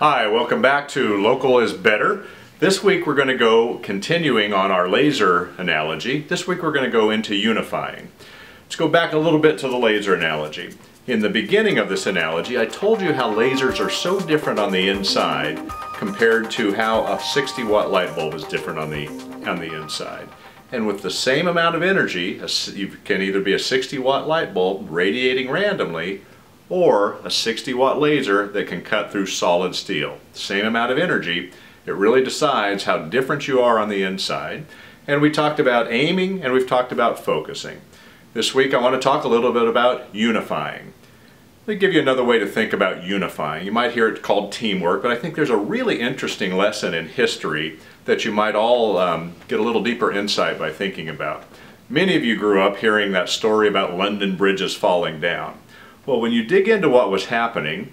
Hi, welcome back to Local is Better. This week we're going to go continuing on our laser analogy. This week we're going to go into unifying. Let's go back a little bit to the laser analogy. In the beginning of this analogy, I told you how lasers are so different on the inside compared to how a 60-watt light bulb is different on the inside. And with the same amount of energy, you can either be a 60-watt light bulb radiating randomly or a 60-watt laser that can cut through solid steel. Same amount of energy. It really decides how different you are on the inside. And we talked about aiming and we've talked about focusing. This week I want to talk a little bit about unifying. Let me give you another way to think about unifying. You might hear it called teamwork, but I think there's a really interesting lesson in history that you might all get a little deeper insight by thinking about. Many of you grew up hearing that story about London bridges falling down. Well, when you dig into what was happening,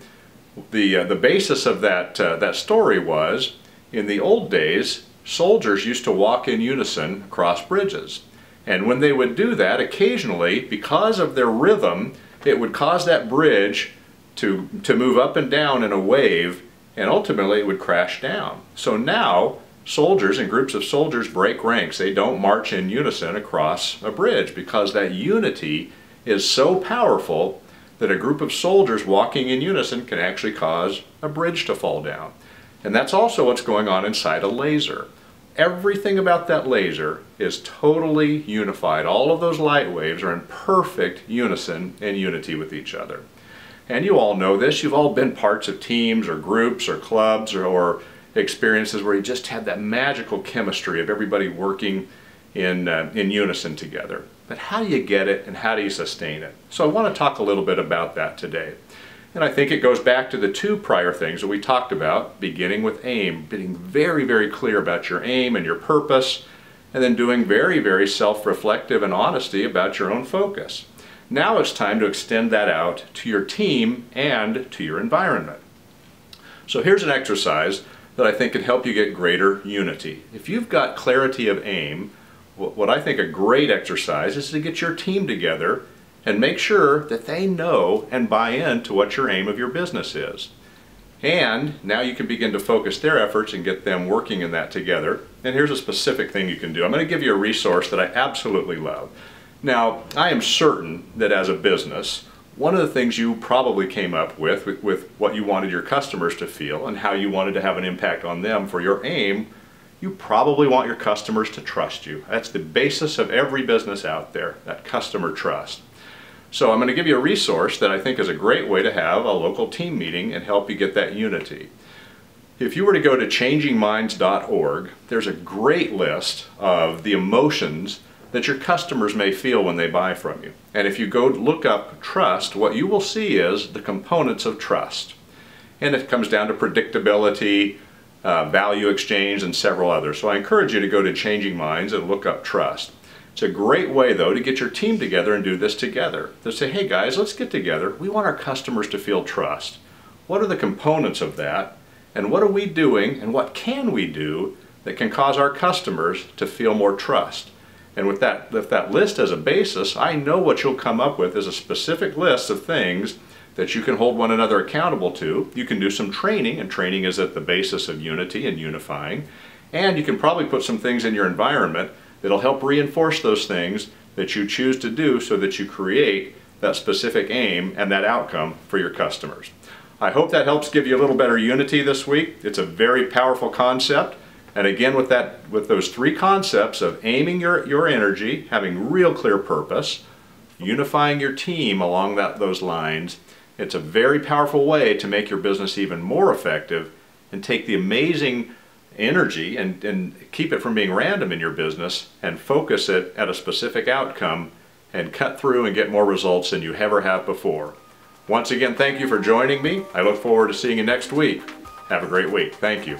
the basis of that story was, in the old days, soldiers used to walk in unison across bridges. And when they would do that, occasionally, because of their rhythm, it would cause that bridge to move up and down in a wave, and ultimately it would crash down. So now, soldiers and groups of soldiers break ranks. They don't march in unison across a bridge because that unity is so powerful that a group of soldiers walking in unison can actually cause a bridge to fall down. And that's also what's going on inside a laser. Everything about that laser is totally unified. All of those light waves are in perfect unison and unity with each other. And you all know this. You've all been parts of teams or groups or clubs or experiences where you just had that magical chemistry of everybody working in unison together. But how do you get it and how do you sustain it? So I want to talk a little bit about that today. And I think it goes back to the two prior things that we talked about, beginning with aim, being very, very clear about your aim and your purpose, and then doing very, very self-reflective and honesty about your own focus. Now it's time to extend that out to your team and to your environment. So here's an exercise that I think can help you get greater unity. If you've got clarity of aim, what I think a great exercise is to get your team together and make sure that they know and buy into what your aim of your business is. And now you can begin to focus their efforts and get them working in that together. And here's a specific thing you can do. I'm going to give you a resource that I absolutely love. Now, I am certain that as a business, one of the things you probably came up with what you wanted your customers to feel and how you wanted to have an impact on them for your aim, you probably want your customers to trust you. That's the basis of every business out there, that customer trust. So I'm going to give you a resource that I think is a great way to have a local team meeting and help you get that unity. If you were to go to changingminds.org, there's a great list of the emotions that your customers may feel when they buy from you. And if you go look up trust, what you will see is the components of trust. And it comes down to predictability, value exchange, and several others. So I encourage you to go to Changing Minds and look up trust. It's a great way, though, to get your team together and do this together. To say, hey guys, let's get together. We want our customers to feel trust. What are the components of that? And what are we doing and what can we do that can cause our customers to feel more trust? And with that list as a basis, I know what you'll come up with is a specific list of things that you can hold one another accountable to. You can do some training, and training is at the basis of unity and unifying. And you can probably put some things in your environment that'll help reinforce those things that you choose to do so that you create that specific aim and that outcome for your customers. I hope that helps give you a little better unity this week. It's a very powerful concept. And again, with those three concepts of aiming your energy, having real clear purpose, unifying your team along those lines, it's a very powerful way to make your business even more effective and take the amazing energy and keep it from being random in your business and focus it at a specific outcome and cut through and get more results than you ever have before. Once again, thank you for joining me. I look forward to seeing you next week. Have a great week. Thank you.